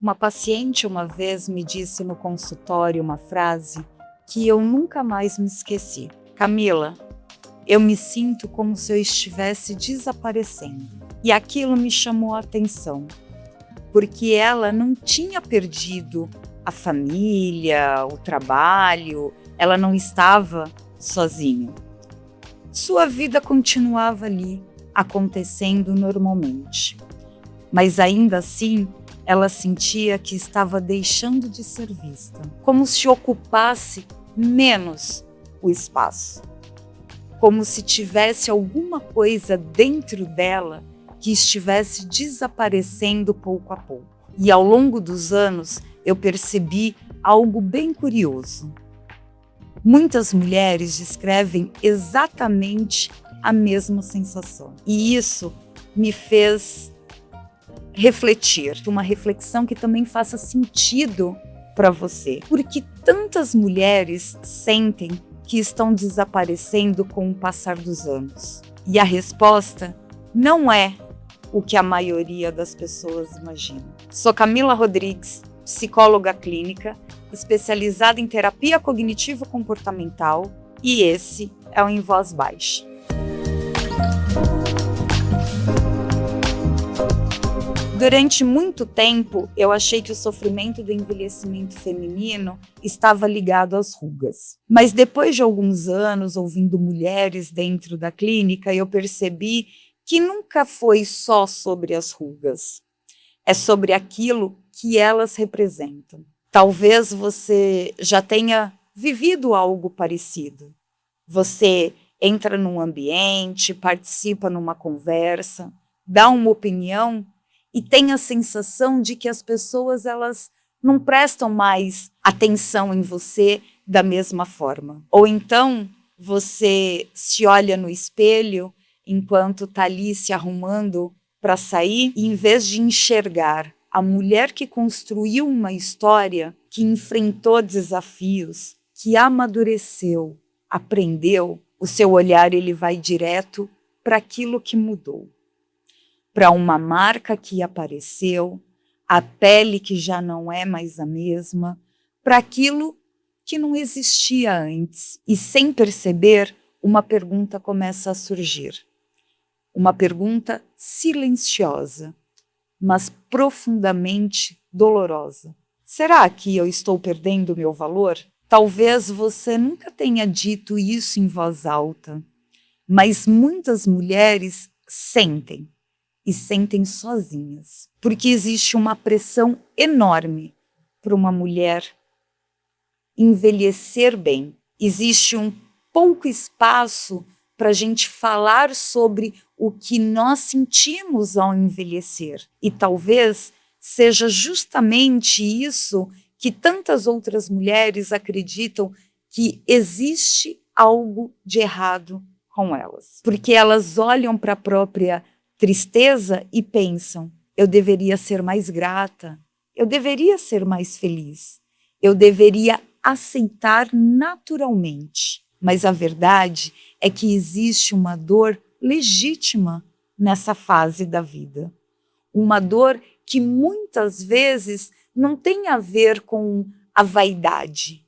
Uma paciente uma vez me disse no consultório uma frase que eu nunca mais me esqueci. Camila, eu me sinto como se eu estivesse desaparecendo. E aquilo me chamou a atenção, porque ela não tinha perdido a família, o trabalho, ela não estava sozinha. Sua vida continuava ali, acontecendo normalmente. Mas ainda assim, ela sentia que estava deixando de ser vista, como se ocupasse menos o espaço, como se tivesse alguma coisa dentro dela que estivesse desaparecendo pouco a pouco. E ao longo dos anos, eu percebi algo bem curioso. Muitas mulheres descrevem exatamente a mesma sensação. E isso me fez refletir, uma reflexão que também faça sentido para você. Porque tantas mulheres sentem que estão desaparecendo com o passar dos anos. E a resposta não é o que a maioria das pessoas imagina. Sou Camila Rodrigues, psicóloga clínica, especializada em terapia cognitivo-comportamental, e esse é o Em Voz Baixa. Durante muito tempo, eu achei que o sofrimento do envelhecimento feminino estava ligado às rugas. Mas depois de alguns anos ouvindo mulheres dentro da clínica, eu percebi que nunca foi só sobre as rugas. É sobre aquilo que elas representam. Talvez você já tenha vivido algo parecido. Você entra num ambiente, participa numa conversa, dá uma opinião e tem a sensação de que as pessoas elas não prestam mais atenção em você da mesma forma. Ou então você se olha no espelho enquanto está ali se arrumando para sair e, em vez de enxergar a mulher que construiu uma história, que enfrentou desafios, que amadureceu, aprendeu, o seu olhar ele vai direto para aquilo que mudou. Para uma marca que apareceu, a pele que já não é mais a mesma, para aquilo que não existia antes. E sem perceber, uma pergunta começa a surgir. Uma pergunta silenciosa, mas profundamente dolorosa. Será que eu estou perdendo meu valor? Talvez você nunca tenha dito isso em voz alta, mas muitas mulheres sentem. E sentem sozinhas, porque existe uma pressão enorme para uma mulher envelhecer bem. Existe um pouco espaço para a gente falar sobre o que nós sentimos ao envelhecer. E talvez seja justamente isso que tantas outras mulheres acreditam que existe algo de errado com elas. Porque elas olham para a própria tristeza e pensam, eu deveria ser mais grata, eu deveria ser mais feliz, eu deveria aceitar naturalmente. Mas a verdade é que existe uma dor legítima nessa fase da vida. Uma dor que muitas vezes não tem a ver com a vaidade,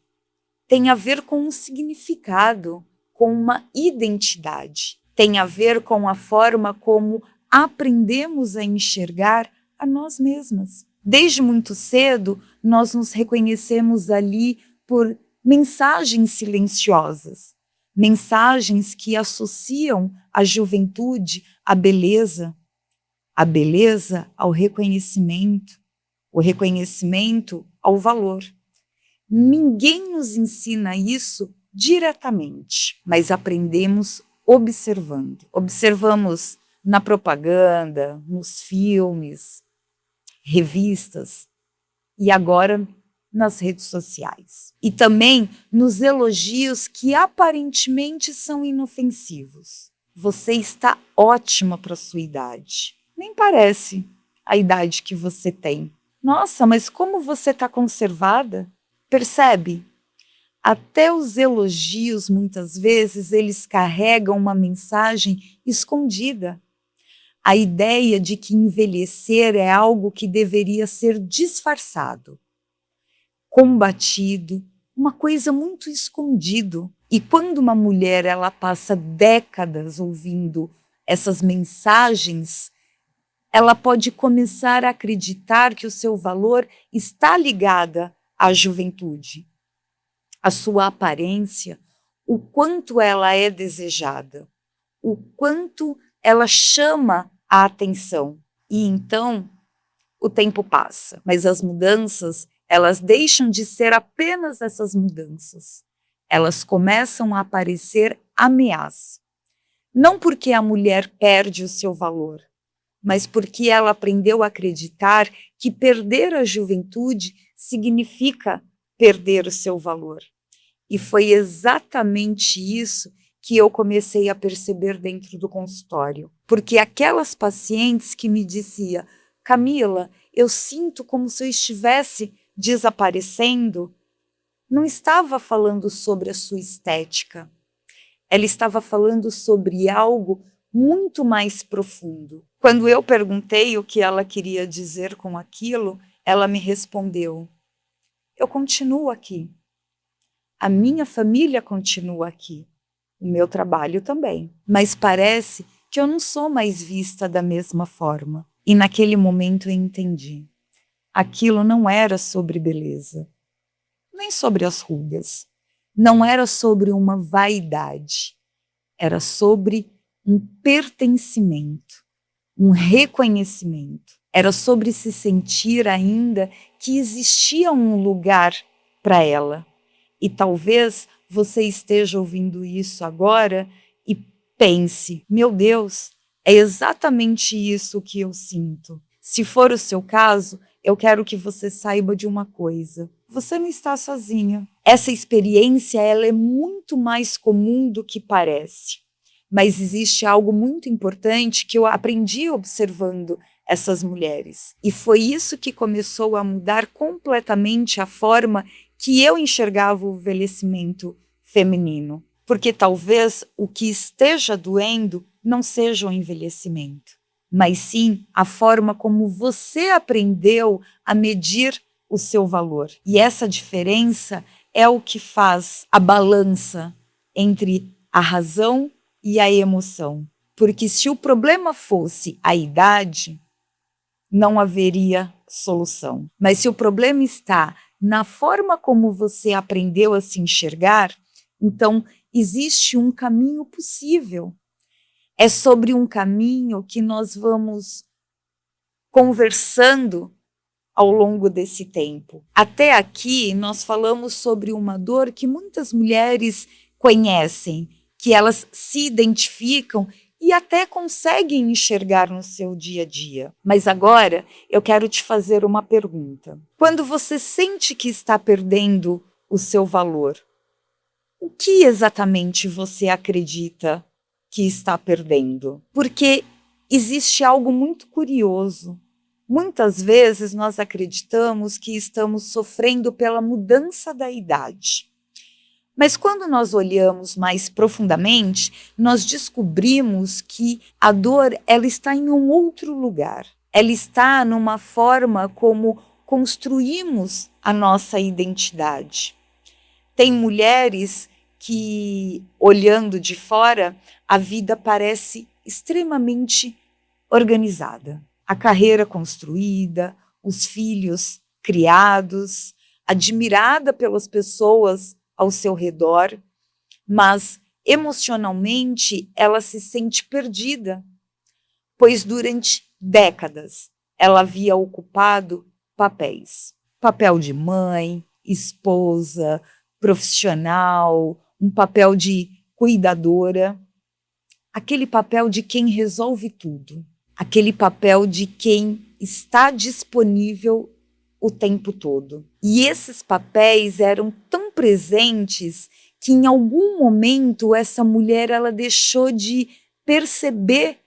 tem a ver com um significado, com uma identidade, tem a ver com a forma como aprendemos a enxergar a nós mesmas. Desde muito cedo, nós nos reconhecemos ali por mensagens silenciosas, mensagens que associam a juventude à beleza, a beleza ao reconhecimento, o reconhecimento ao valor. Ninguém nos ensina isso diretamente, mas aprendemos observando. Observamos na propaganda, nos filmes, revistas e agora nas redes sociais. E também nos elogios que aparentemente são inofensivos. Você está ótima para a sua idade. Nem parece a idade que você tem. Nossa, mas como você está conservada? Percebe? Até os elogios, muitas vezes, eles carregam uma mensagem escondida. a ideia de que envelhecer é algo que deveria ser disfarçado, combatido, uma coisa muito escondido. E quando uma mulher ela passa décadas ouvindo essas mensagens, ela pode começar a acreditar que o seu valor está ligada à juventude, à sua aparência, o quanto ela é desejada, o quanto ela chama a atenção. E então o tempo passa, mas as mudanças, elas deixam de ser apenas essas mudanças. Elas começam a aparecer ameaças. Não porque a mulher perde o seu valor, mas porque ela aprendeu a acreditar que perder a juventude significa perder o seu valor. E foi exatamente isso que eu comecei a perceber dentro do consultório. Porque aquelas pacientes que me diziam, Camila, eu sinto como se eu estivesse desaparecendo, não estava falando sobre a sua estética. Ela estava falando sobre algo muito mais profundo. Quando eu perguntei o que ela queria dizer com aquilo, ela me respondeu, eu continuo aqui. A minha família continua aqui. O meu trabalho também. Mas parece que eu não sou mais vista da mesma forma. E naquele momento eu entendi. Aquilo não era sobre beleza, nem sobre as rugas. Não era sobre uma vaidade. Era sobre um pertencimento, um reconhecimento. Era sobre se sentir ainda que existia um lugar para ela. E talvez você esteja ouvindo isso agora e pense, meu Deus, é exatamente isso que eu sinto. Se for o seu caso, eu quero que você saiba de uma coisa. Você não está sozinha. Essa experiência ela é muito mais comum do que parece. Mas existe algo muito importante que eu aprendi observando essas mulheres. E foi isso que começou a mudar completamente a forma que eu enxergava o envelhecimento feminino. Porque talvez o que esteja doendo não seja o envelhecimento, mas sim a forma como você aprendeu a medir o seu valor. E essa diferença é o que faz a balança entre a razão e a emoção. Porque se o problema fosse a idade, não haveria solução. Mas se o problema está na forma como você aprendeu a se enxergar, então existe um caminho possível. É sobre um caminho que nós vamos conversando ao longo desse tempo. Até aqui nós falamos sobre uma dor que muitas mulheres conhecem, que elas se identificam e até conseguem enxergar no seu dia a dia. Mas agora eu quero te fazer uma pergunta. Quando você sente que está perdendo o seu valor, o que exatamente você acredita que está perdendo? Porque existe algo muito curioso. Muitas vezes nós acreditamos que estamos sofrendo pela mudança da idade. Mas quando nós olhamos mais profundamente, nós descobrimos que a dor ela está em um outro lugar. Ela está numa forma como construímos a nossa identidade. Tem mulheres que, olhando de fora, a vida parece extremamente organizada. A carreira construída, os filhos criados, admirada pelas pessoas ao seu redor, mas emocionalmente ela se sente perdida, pois durante décadas ela havia ocupado papéis. Papel de mãe, esposa, profissional, um papel de cuidadora, aquele papel de quem resolve tudo, aquele papel de quem está disponível o tempo todo. E esses papéis eram tão presentes que em algum momento essa mulher ela deixou de perceber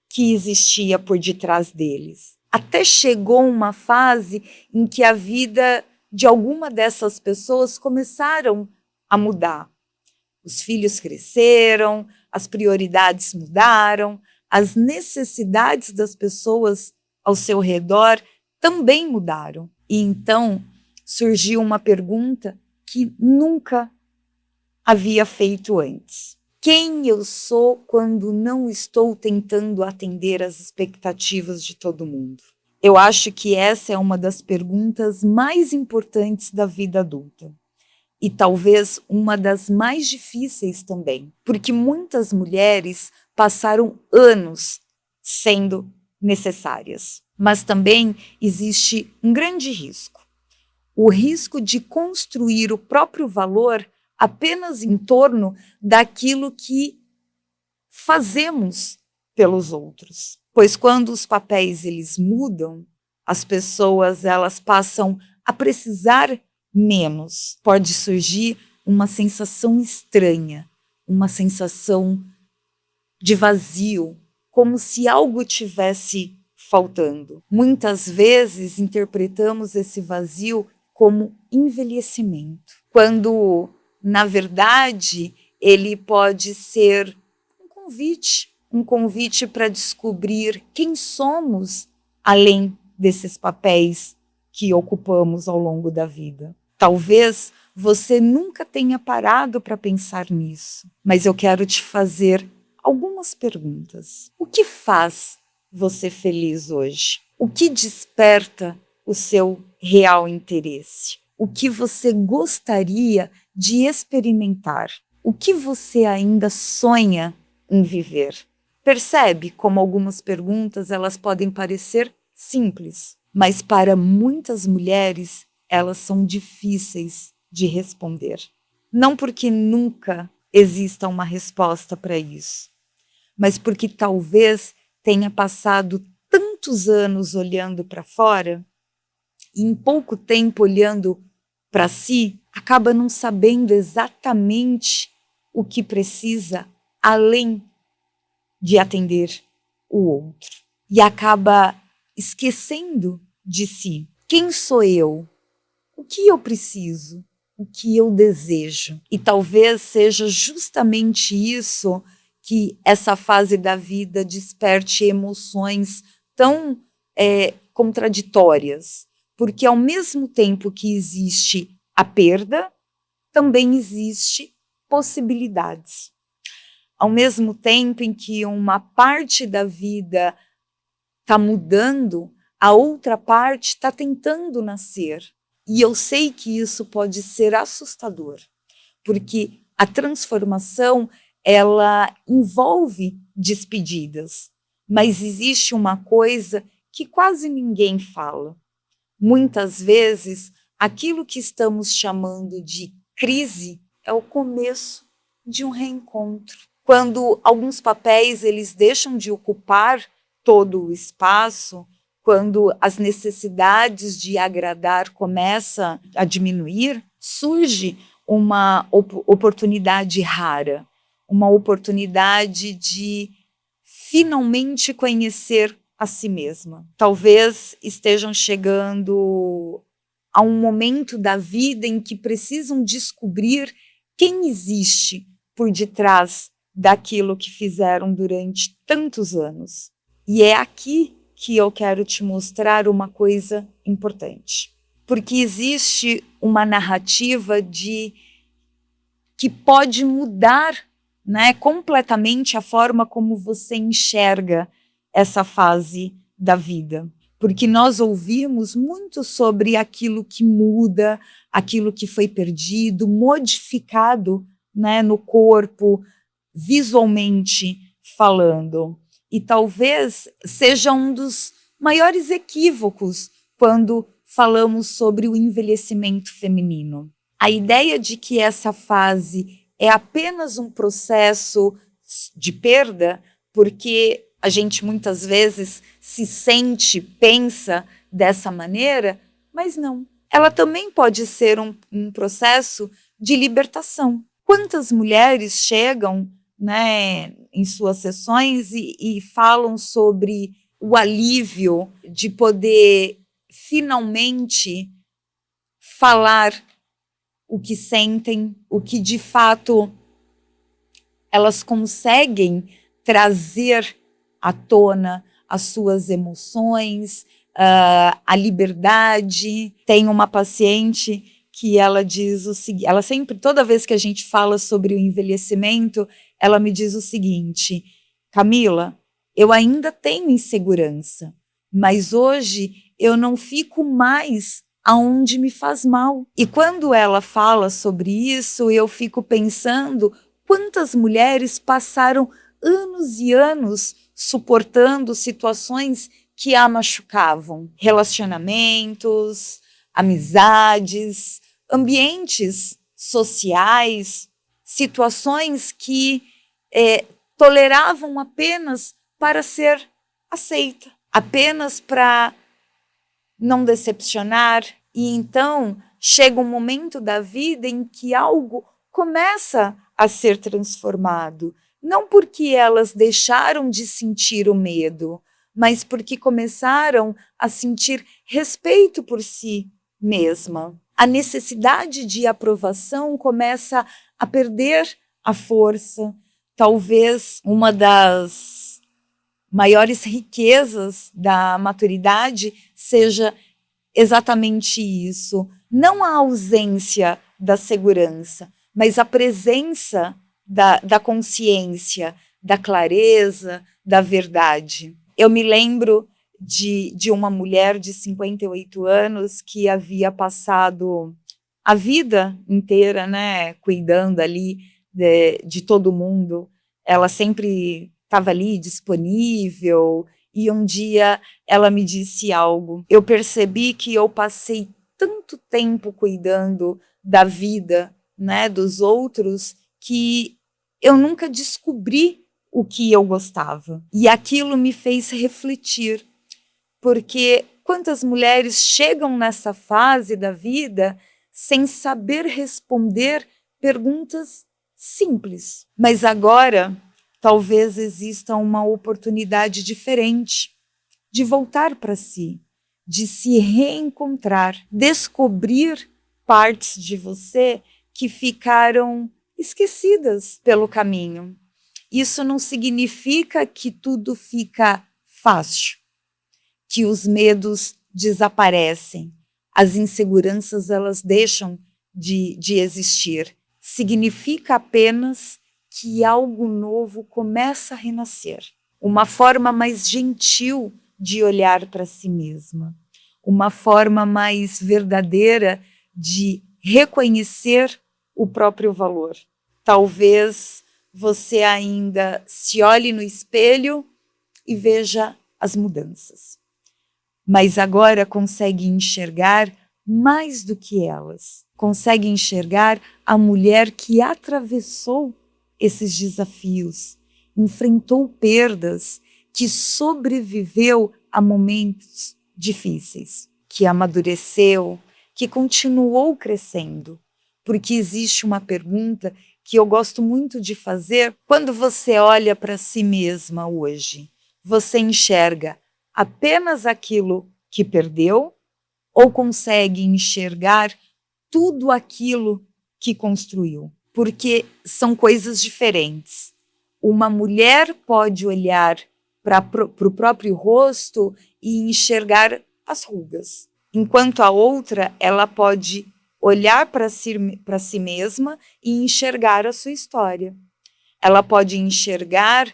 que existia por detrás deles. Até chegou uma fase em que a vida de alguma dessas pessoas começaram a mudar. Os filhos cresceram, as prioridades mudaram, as necessidades das pessoas ao seu redor também mudaram. E então surgiu uma pergunta que nunca havia feito antes. Quem eu sou quando não estou tentando atender às expectativas de todo mundo? Eu acho que essa é uma das perguntas mais importantes da vida adulta. E talvez uma das mais difíceis também, porque muitas mulheres passaram anos sendo necessárias. Mas também existe um grande risco. O risco de construir o próprio valor apenas em torno daquilo que fazemos pelos outros. Pois quando os papéis eles mudam, as pessoas elas passam a precisar menos. Pode surgir uma sensação estranha, uma sensação de vazio, como se algo tivesse faltando. Muitas vezes interpretamos esse vazio como envelhecimento, quando, na verdade, ele pode ser um convite para descobrir quem somos além desses papéis que ocupamos ao longo da vida. Talvez você nunca tenha parado para pensar nisso, mas eu quero te fazer algumas perguntas. O que faz você feliz hoje? O que desperta o seu real interesse? O que você gostaria de experimentar? O que você ainda sonha em viver? Percebe como algumas perguntas elas podem parecer simples, mas para muitas mulheres elas são difíceis de responder. Não porque nunca exista uma resposta para isso, mas porque talvez tenha passado tantos anos olhando para fora e em pouco tempo olhando para si, acaba não sabendo exatamente o que precisa além de atender o outro. E acaba esquecendo de si. Quem sou eu? O que eu preciso? O que eu desejo? E talvez seja justamente isso que essa fase da vida desperte emoções tão contraditórias. Porque ao mesmo tempo que existe a perda, também existe possibilidades. Ao mesmo tempo em que uma parte da vida está mudando, a outra parte está tentando nascer. E eu sei que isso pode ser assustador, porque a transformação ela envolve despedidas, mas existe uma coisa que quase ninguém fala. Muitas vezes, aquilo que estamos chamando de crise é o começo de um reencontro. Quando alguns papéis eles deixam de ocupar todo o espaço, quando as necessidades de agradar começam a diminuir, surge uma oportunidade rara, uma oportunidade de finalmente conhecer a si mesma. Talvez estejam chegando a um momento da vida em que precisam descobrir quem existe por detrás daquilo que fizeram durante tantos anos. E é aqui que eu quero te mostrar uma coisa importante. Porque existe uma narrativa que pode mudar, né, completamente a forma como você enxerga essa fase da vida. Porque nós ouvimos muito sobre aquilo que muda, aquilo que foi perdido, modificado, né, no corpo, visualmente falando. E talvez seja um dos maiores equívocos quando falamos sobre o envelhecimento feminino. A ideia de que essa fase é apenas um processo de perda, porque a gente muitas vezes se sente, pensa dessa maneira, mas não. Ela também pode ser um processo de libertação. Quantas mulheres chegam, né, em suas sessões e falam sobre o alívio de poder finalmente falar o que sentem, o que de fato elas conseguem trazer à tona as suas emoções, a liberdade. Tem uma paciente que ela diz o seguinte, ela sempre, toda vez que a gente fala sobre o envelhecimento, ela me diz o seguinte: Camila, eu ainda tenho insegurança, mas hoje eu não fico mais aonde me faz mal. E quando ela fala sobre isso, eu fico pensando quantas mulheres passaram anos e anos suportando situações que a machucavam. Relacionamentos, amizades, ambientes sociais, situações que toleravam apenas para ser aceita, apenas para não decepcionar. E então chega um momento da vida em que algo começa a ser transformado, não porque elas deixaram de sentir o medo, mas porque começaram a sentir respeito por si mesma. A necessidade de aprovação começa a perder a força. Talvez uma das maiores riquezas da maturidade seja exatamente isso. Não a ausência da segurança, mas a presença da consciência, da clareza, da verdade. Eu me lembro de uma mulher de 58 anos que havia passado a vida inteira, né, cuidando ali de todo mundo. Ela sempre estava ali disponível, e um dia ela me disse algo. Eu percebi que eu passei tanto tempo cuidando da vida, né, dos outros, que eu nunca descobri o que eu gostava. E aquilo me fez refletir, porque quantas mulheres chegam nessa fase da vida sem saber responder perguntas simples. Mas agora talvez exista uma oportunidade diferente de voltar para si, de se reencontrar, descobrir partes de você que ficaram esquecidas pelo caminho. Isso não significa que tudo fica fácil, que os medos desaparecem, as inseguranças elas deixam de existir. Significa apenas que algo novo começa a renascer, uma forma mais gentil de olhar para si mesma, uma forma mais verdadeira de reconhecer o próprio valor. Talvez você ainda se olhe no espelho e veja as mudanças, mas agora consegue enxergar mais do que elas, consegue enxergar a mulher que atravessou esses desafios, enfrentou perdas, que sobreviveu a momentos difíceis, que amadureceu, que continuou crescendo. Porque existe uma pergunta que eu gosto muito de fazer: quando você olha para si mesma hoje, você enxerga apenas aquilo que perdeu ou consegue enxergar tudo aquilo que construiu? Porque são coisas diferentes. Uma mulher pode olhar para o próprio rosto e enxergar as rugas, enquanto a outra ela pode olhar para si mesma e enxergar a sua história. Ela pode enxergar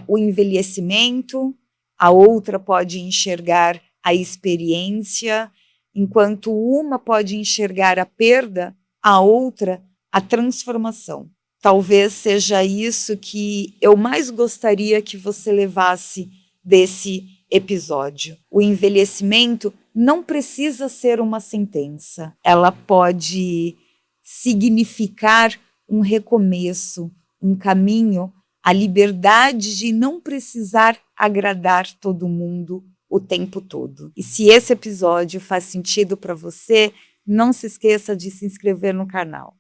o envelhecimento, a outra pode enxergar a experiência, enquanto uma pode enxergar a perda, a outra a transformação. Talvez seja isso que eu mais gostaria que você levasse desse episódio. O envelhecimento não precisa ser uma sentença. Ela pode significar um recomeço, um caminho, a liberdade de não precisar agradar todo mundo o tempo todo. E se esse episódio faz sentido para você, não se esqueça de se inscrever no canal.